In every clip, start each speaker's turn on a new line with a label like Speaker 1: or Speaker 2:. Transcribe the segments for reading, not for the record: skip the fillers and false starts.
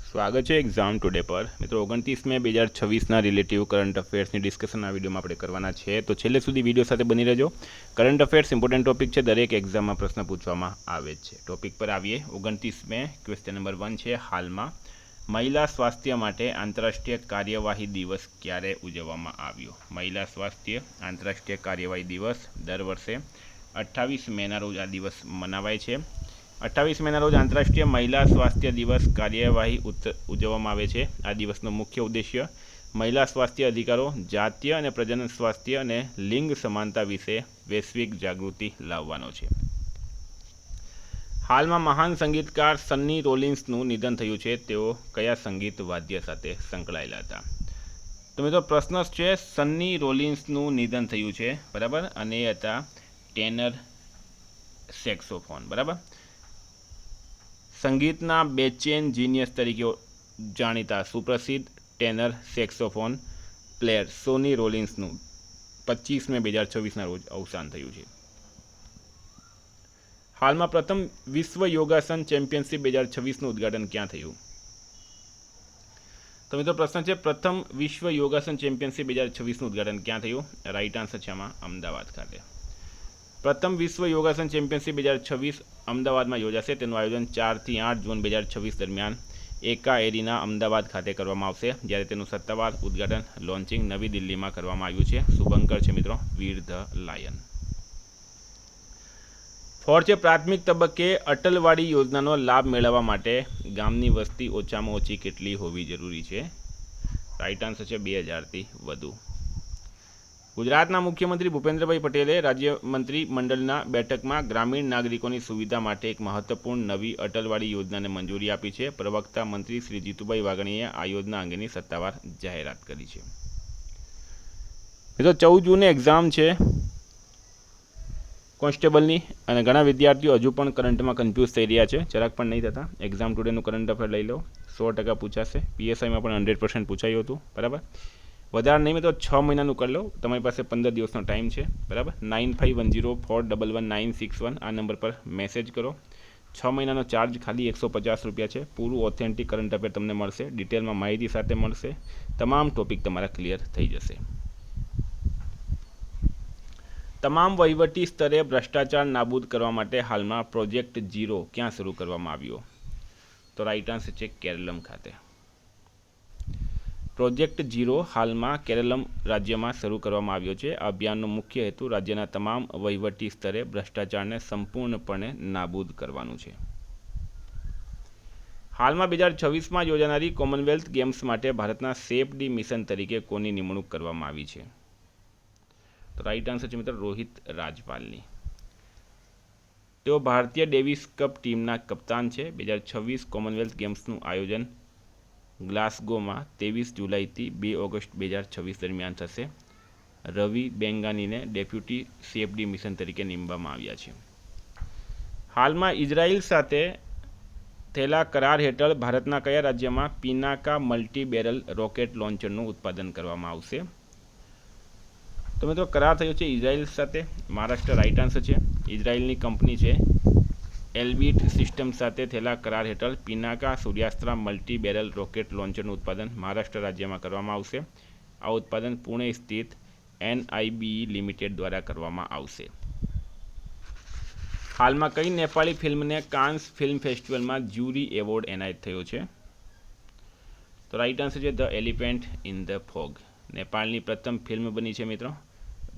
Speaker 1: સ્વાગત છે exam today પર મિત્રો 29 મે 2026ના રિલેટિવ કરંટ અફેર્સની ડિસ્કશન આ વિડીયોમાં આપણે કરવાના છે, તો છેલ્લે સુધી વિડીયો સાથે બની રહેજો. કરંટ અફેર્સ ઇમ્પોર્ટન્ટ ટોપિક છે, દરેક એક્ઝામમાં પ્રશ્ન પૂછવામાં આવે છે. ટોપિક પર આવીએ. 29 મે ક્વેશ્ચન નંબર 1 છે, હાલમાં મહિલા સ્વાસ્થ્ય માટે આંતરરાષ્ટ્રીય કાર્યવાહી દિવસ ક્યારે ઉજવવામાં આવ્યો? મહિલા સ્વાસ્થ્ય આંતરરાષ્ટ્રીય કાર્યવાહી દિવસ દર વર્ષે 28 મેના રોજ આ દિવસ મનાવાય છે. 28 મેના રોજ આંતરરાષ્ટ્રીય મહિલા સ્વાસ્થ્ય દિવસ કાર્યવાહી ઉજવવામાં આવે છે. આ દિવસનો મુખ્ય ઉદ્દેશ્ય મહિલા સ્વાસ્થ્ય અધિકારો, જાતીય અને પ્રજનન સ્વાસ્થ્ય અને લિંગ સમાનતા વિશે વૈશ્વિક જાગૃતિ લાવવાનો છે. હાલમાં મહાન સંગીતકાર સન્ની રોલિન્સનું નિધન થયું છે. તેઓ કયા સંગીત વાદ્ય સાથે સંકળાયેલા હતા? તો મિત્રો પ્રશ્ન છે, સન્ની રોલિન્સનું નિધન થયું છે, બરાબર, અને એ હતા ટેનર સેક્સોફોન, બરાબર. સંગીતના બેચેન જીનિયસ તરીકે જાણીતા સુપ્રસિદ્ધ ટેનર સેક્સોફોન પ્લેયર સોની રોલિન્સનું 25 મે 2026ના રોજ અવસાન થયું છે. હાલમાં પ્રથમ વિશ્વ યોગાસન ચેમ્પિયનશિપ 2026નું ઉદ્ઘાટન ક્યાં થયું? તો મિત્રો પ્રશ્ન છે, પ્રથમ વિશ્વ યોગાસન ચેમ્પિયનશિપ 2026નું ઉદ્ઘાટન ક્યાં થયું? રાઈટ આન્સર છે આમાં અમદાવાદ ખાતે. પ્રથમ વિશ્વ યોગાસન ચેમ્પિયનશિપ 2026 અમદાવાદમાં યોજાશે. તેનું આયોજન 4 થી 8 જૂન 2026 દરમિયાન એકા એરીના અમદાવાદ ખાતે કરવામાં આવશે, જ્યારે તેનું સત્તાવાર ઉદ્ઘાટન લોન્ચિંગ નવી દિલ્હીમાં કરવામાં આવ્યું છે. શુભંકર છે મિત્રો, વીર ધ લાયન. 4 છે, પ્રાથમિક તબક્કે અટલવાડી યોજનાનો લાભ મેળવવા માટે ગામની વસ્તી ઓછામાં ઓછી કેટલી હોવી જરૂરી છે? રાઈટ આન્સર છે 2000થી વધુ. ગુજરાતના મુખ્યમંત્રી ભૂપેન્દ્રભાઈ પટેલે રાજ્ય મંત્રી મંડળના બેઠકમાં ગ્રામીણ નાગરિકોની સુવિધા માટે એક મહત્વપૂર્ણ નવી અટલવાડી યોજનાને મંજૂરી આપી છે. પ્રવક્તા મંત્રી શ્રી જીતુભાઈ વાઘાણીએ આ યોજના અંગેની સત્તાવાર જાહેરાત કરી છે. મિત્રો 14 જૂને એક્ઝામ છે કોન્સ્ટેબલની, અને ઘણા વિદ્યાર્થીઓ હજુ પણ કરંટમાં કન્ફ્યુઝ થઈ રહ્યા છે. જરાક પણ નહીં થતા. એક્ઝામ ટુડેનું કરંટ અફેર લઈ લો, 100% પૂછાશે. પીએસઆઈમાં પણ 100% પૂછાયું હતું, બરાબર. વધારે નહીં તો 6 મહિનાનું કરી લો, તમારી પાસે 15 દિવસનો ટાઈમ છે, બરાબર. 9510411961 આ નંબર પર મેસેજ કરો. 6 મહિનાનો ચાર્જ ખાલી 150 રૂપિયા છે. પૂરું ઓથેન્ટિક કરંટ અફેર તમને મળશે, ડિટેલમાં માહિતી સાથે મળશે. તમામ ટોપિક તમારા ક્લિયર થઈ જશે. તમામ વહીવટી સ્તરે ભ્રષ્ટાચાર નાબૂદ કરવા માટે હાલમાં પ્રોજેક્ટ ઝીરો ક્યાં શરૂ કરવામાં આવ્યો? તો રાઈટ આન્સર છે કેરલમ ખાતે. પ્રોજેક્ટ ઝીરો હાલમાં કેરલમ રાજ્યમાં શરૂ કરવામાં આવ્યો છે. આ અભિયાનનો મુખ્ય હેતુ રાજ્યના તમામ વહીવટી સ્તરે ભ્રષ્ટાચારને સંપૂર્ણપણે નાબૂદ કરવાનું છે. હાલમાં 2026માં યોજાનારી કોમનવેલ્થ ગેમ્સ માટે ભારતના સેફ ડી મિશન તરીકે કોની નિમણૂક કરવામાં આવી છે? તો રાઈટ આન્સર છે મિત્રો રોહિત રાજપાલની. તેઓ ભારતીય ડેવિસ કપ ટીમના કપ્તાન છે. 2026 કોમનવેલ્થ ગેમ્સનું આયોજન ગ્લાસગોમાં 23 જુલાઈથી 2 ઓગસ્ટ 2026 દરમિયાન થશે. રવિ બેંગાનીને ડેપ્યુટી સેફ ડી મિશન તરીકે નિમવામાં આવ્યા છે. હાલમાં ઇઝરાયલ સાથે થયેલા કરાર હેઠળ ભારતના કયા રાજ્યમાં પિનાકા મલ્ટી બેરલ રોકેટ લોન્ચરનું ઉત્પાદન કરવામાં આવશે? તો મિત્રો કરાર થયો છે ઇઝરાયલ સાથે, મહારાષ્ટ્ર રાઈટ આન્સર છે. ઇઝરાયલની કંપની છે એલ્બિટ સિસ્ટમ સાથે થયેલા કરાર હેઠળ પિનાકા સૂર્યાસ્ત્ર મલ્ટી બેરલ રોકેટ લોન્ચરનું ઉત્પાદન મહારાષ્ટ્ર રાજ્યમાં કરવામાં આવશે. આ ઉત્પાદન પુણે સ્થિત NIBE લિમિટેડ દ્વારા કરવામાં આવશે. હાલમાં કઈ નેપાળી ફિલ્મને કાન્સ ફિલ્મ ફેસ્ટિવલમાં જ્યુરી એવોર્ડ એનાયત થયો છે? તો રાઈટ આન્સર છે the elephant in the fog. નેપાળની પ્રથમ ફિલ્મ બની છે મિત્રો,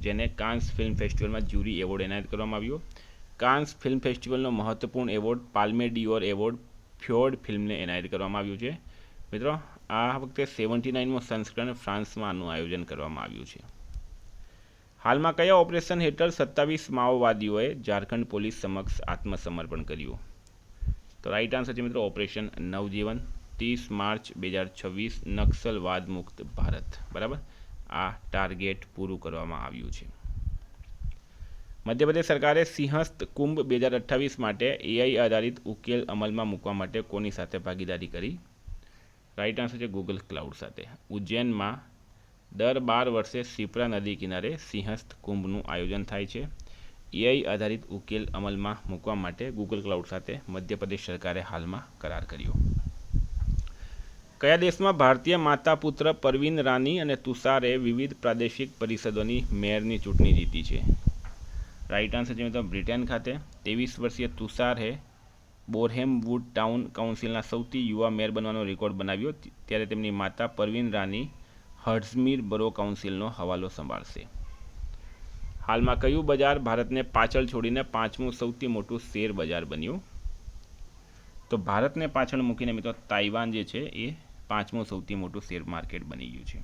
Speaker 1: જેને કાન્સ ફિલ્મ ફેસ્ટિવલમાં જ્યુરી એવોર્ડ એનાયત કરવામાં આવ્યો. કાન્સ ફિલ્મ ફેસ્ટિવલનો મહત્વપૂર્ણ એવોર્ડ પાલ્મે ડિયોર એવોર્ડ ફ્યોર્ડ ફિલ્મને એનાયત કરવામાં આવ્યું છે. મિત્રો આ વખતે 79મો સંસ્કરણ ફ્રાન્સમાં આનું આયોજન કરવામાં આવ્યું છે. હાલમાં કયા ઓપરેશન હેઠળ 27 માઓવાદીઓએ ઝારખંડ પોલીસ સમક્ષ આત્મસમર્પણ કર્યું? તો રાઈટ આન્સર છે મિત્રો ઓપરેશન નવજીવન. 30 માર્ચ 2026 નક્સલવાદ મુક્ત ભારત, બરાબર. આ ટાર્ગેટ પૂરું કરવામાં આવ્યું છે. મધ્યપ્રદેશ સરકારે સિંહસ્થ કુંભ 2028 માટે AI આધારિત ઉકેલ અમલમાં મૂકવા માટે કોની સાથે ભાગીદારી કરી? રાઈટ આન્સર છે ગૂગલ ક્લાઉડ સાથે. ઉજ્જૈનમાં દર 12 વર્ષે શિપ્રા નદી કિનારે સિંહસ્થ કુંભનું આયોજન થાય છે. AI આધારિત ઉકેલ અમલમાં મૂકવા માટે ગૂગલ ક્લાઉડ સાથે મધ્યપ્રદેશ સરકારે હાલમાં કરાર કર્યો. કયા દેશમાં ભારતીય માતા પુત્ર પરવીન રાની અને તુષારે વિવિધ પ્રાદેશિક પરિષદોની મેયરની ચૂંટણી જીતી છે? રાઈટ આન્સર છે મિત્રો બ્રિટન ખાતે. 23 વર્ષીય તુષારે બોરહેમવુડ ટાઉન કાઉન્સિલના સૌથી યુવા મેયર બનવાનો રેકોર્ડ બનાવ્યો. ત્યારે તેમની માતા પરવીન રાની હર્ટ્સમીર બરો કાઉન્સિલનો હવાલો સંભાળશે. હાલમાં કયું બજાર ભારતને પાછળ છોડીને 5મું સૌથી મોટું શેર બજાર બન્યું? તો ભારતને પાછળ મૂકીને મિત્રો તાઇવાન જે છે એ 5મું સૌથી મોટું શેર માર્કેટ બની ગયું છે.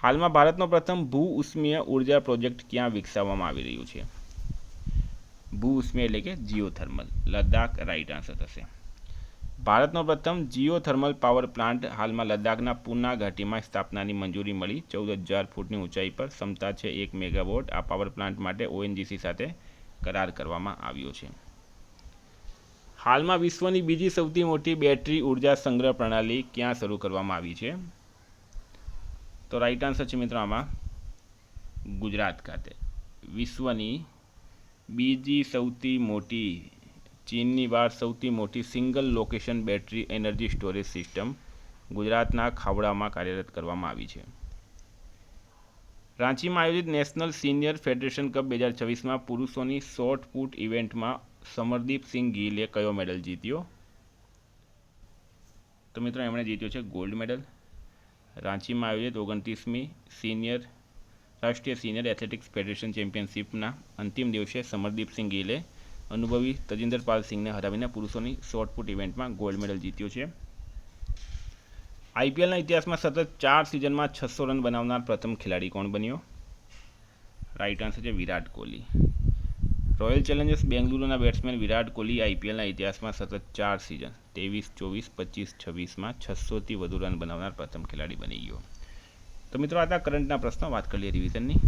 Speaker 1: હાલમાં ભારતનો પ્રથમ ભૂ ઉષ્મીય ઉર્જા પ્રોજેક્ટ ક્યાં વિકસાવવામાં આવી રહ્યું છે? ભૂ ઉષ્મીય એટલે કે જીઓથર્મલ. લદ્દાખ રાઈટ આન્સર થશે. ભારતનો પ્રથમ જીઓથર્મલ પાવર પ્લાન્ટ હાલમાં લદ્દાખના પૂના ઘાટીમાં સ્થાપનાની મંજૂરી મળી. 14,000 ફૂટની ઊંચાઈ પર ક્ષમતા છે 1 મેગાવોટ. આ પાવર પ્લાન્ટ માટે ઓએનજીસી સાથે કરાર કરવામાં આવ્યો છે. હાલમાં વિશ્વની બીજી સૌથી મોટી બેટરી ઉર્જા સંગ્રહ પ્રણાલી ક્યાં શરૂ કરવામાં આવી છે? તો રાઈટ આન્સર છે મિત્રો આમાં ગુજરાત ખાતે. વિશ્વની બીજી સૌથી મોટી, ચીનની બહાર સૌથી મોટી single location battery energy storage system ગુજરાતના ખાવડામાં કાર્યરત કરવામાં આવી છે. રાંચીમાં આયોજિત નેશનલ સિનિયર ફેડરેશન કપ 2026માં પુરુષોની શોર્ટ પુટ ઇવેન્ટમાં સમરદીપસિંહ ગિલે કયો મેડલ જીત્યો? તો મિત્રો એમણે જીત્યો છે ગોલ્ડ મેડલ. રાંચીમાં આયોજિત 29મી રાષ્ટ્રીય સિનિયર એથ્લેટિક્સ ફેડરેશન ચેમ્પિયનશિપના અંતિમ દિવસે સમરદીપસિંહ ગિલે અનુભવી તજિંદરપાલ સિંહને હરાવીને પુરુષોની શોર્ટપુટ ઇવેન્ટમાં ગોલ્ડ મેડલ જીત્યો છે. આઈપીએલના ઇતિહાસમાં સતત 4 સિઝનમાં 600 રન બનાવનાર પ્રથમ ખેલાડી કોણ બન્યો? રાઈટ આન્સર છે Virat Kohli. Royal Challengers બેંગલુરુના batsman Virat Kohli આઈપીએલના ઇતિહાસમાં સતત 4 સિઝન 23, 24, 25, 26માં 600થી વધુ રન બનાવનાર પ્રથમ ખેલાડી બની ગયો. તો મિત્રો આ હતા કરંટના પ્રશ્નો. વાત કરીએ રિવિઝનની.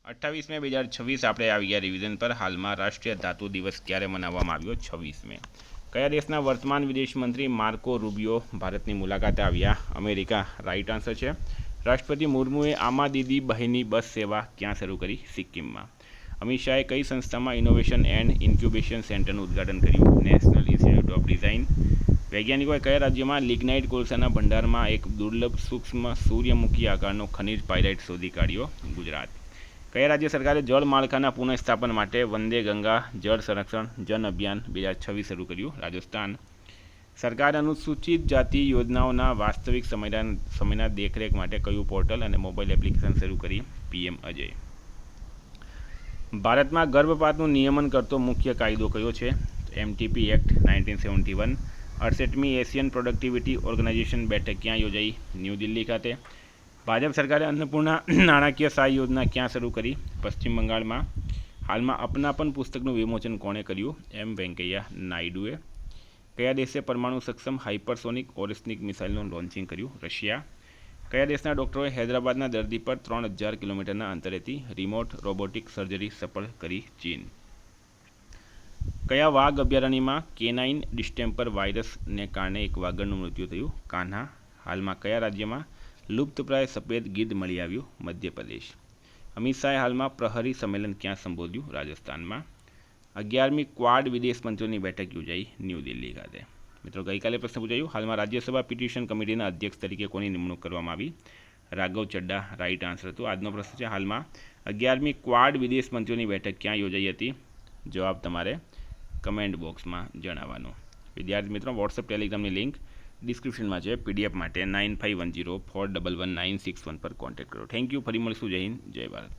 Speaker 1: 28 મે 2026 આપણે આવી ગયા રિવિઝન પર. હાલમાં રાષ્ટ્રીય ધાતુ દિવસ ક્યારે મનાવવામાં આવ્યો? 26 મે. કયા દેશના વર્તમાન વિદેશ મંત્રી માર્કો રૂબિયો ભારતની મુલાકાતે આવ્યા? અમેરિકા રાઈટ આન્સર છે. રાષ્ટ્રપતિ મુર્મુએ આમા દીદી બહેની બસ સેવા ક્યાં શરૂ કરી? સિક્કિમમાં. અમિત શાહે કઈ સંસ્થામાં ઇનોવેશન એન્ડ ઇન્ક્યુબેશન સેન્ટરનું ઉદ્ઘાટન કર્યું? National institute of design. વૈજ્ઞાનિકોએ કયા રાજ્યમાં લિગ્નાઇટ કોલસાના ભંડારમાં એક દુર્લભ સૂક્ષ્મ સૂર્યમુખી આકારનો ખનિજ પાયરાઇટ શોધી કાઢ્યો? ગુજરાત. કયા રાજ્ય સરકારે જળ માળખાના પુનઃસ્થાપન માટે વંદે ગંગા જળ સંરક્ષણ જન અભિયાન 2026 શરૂ કર્યું? રાજસ્થાન. સરકારે અનુસૂચિત જાતિ યોજનાઓના વાસ્તવિક સમયના દેખરેખ માટે કયું પોર્ટલ અને મોબાઈલ એપ્લિકેશન શરૂ કરી? પીએમ અજય. ભારતમાં ગર્ભપાતનું નિયમન કરતો મુખ્ય કાયદો કયો છે? MTP act 1971. 68મી એશિયન પ્રોડક્ટિવિટી ઓર્ગેનાઇઝેશન બેઠક ક્યાં યોજાઈ? ન્યૂ દિલ્હી ખાતે. ભાજપ સરકારે અન્નપૂર્ણા નાણાકીય સહાય યોજના ક્યાં શરૂ કરી? પશ્ચિમ બંગાળમાં. હાલમાં અપનાપન પુસ્તકનું વિમોચન કોણે કર્યું? એમ વેંકૈયા નાયડુએ. કયા દેશે પરમાણુ સક્ષમ હાઇપરસોનિક ઓરિસ્નિક મિસાઇલનું લોન્ચિંગ કર્યું? રશિયા. કયા દેશના ડોક્ટરોએ હૈદરાબાદના દર્દી પર 3000 કિલોમીટરના અંતરેથી રિમોટ રોબોટિક સર્જરી સફળ કરી? ચીન. કયા વાઘ અભયારણ્યમાં કેનાઇન ડિસ્ટેમ્પર વાયરસને કારણે એક વાઘરનું મૃત્યુ થયું? કાન્હા. હાલમાં કયા રાજ્યમાં લુપ્તપ્રાય સફેદ ગીધ મળી આવ્યું? મધ્યપ્રદેશ. અમિત શાહે હાલમાં પ્રહરી સંમેલન ક્યાં સંબોધ્યું? રાજસ્થાનમાં. 11મી ક્વાડ વિદેશ મંત્રીઓની બેઠક યોજાઈ ન્યૂ દિલ્હી ખાતે. મિત્રો ગઈકાલે પ્રશ્ન પૂછાયું, હાલમાં રાજ્યસભા પિટિશન કમિટીના અધ્યક્ષ તરીકે કોની નિમણૂક કરવામાં આવી? રાઘવ ચડ્ડા રાઈટ આન્સર હતું. આજનો પ્રશ્ન છે, હાલમાં 11મી ક્વાડ વિદેશ મંત્રીઓની બેઠક ક્યાં યોજાઈ હતી? જવાબ તમારે કમેન્ટ બોક્સમાં જણાવવાનો. વિદ્યાર્થી મિત્રો વોટ્સએપ ટેલિગ્રામની લિંક ડિસ્ક્રિપ્શનમાં છે. પીડીએફ માટે 9510411961 પર કોન્ટેક્ટ કરો. Thank you. ફરી મળીશું. જય હિન્દ, જય ભારત.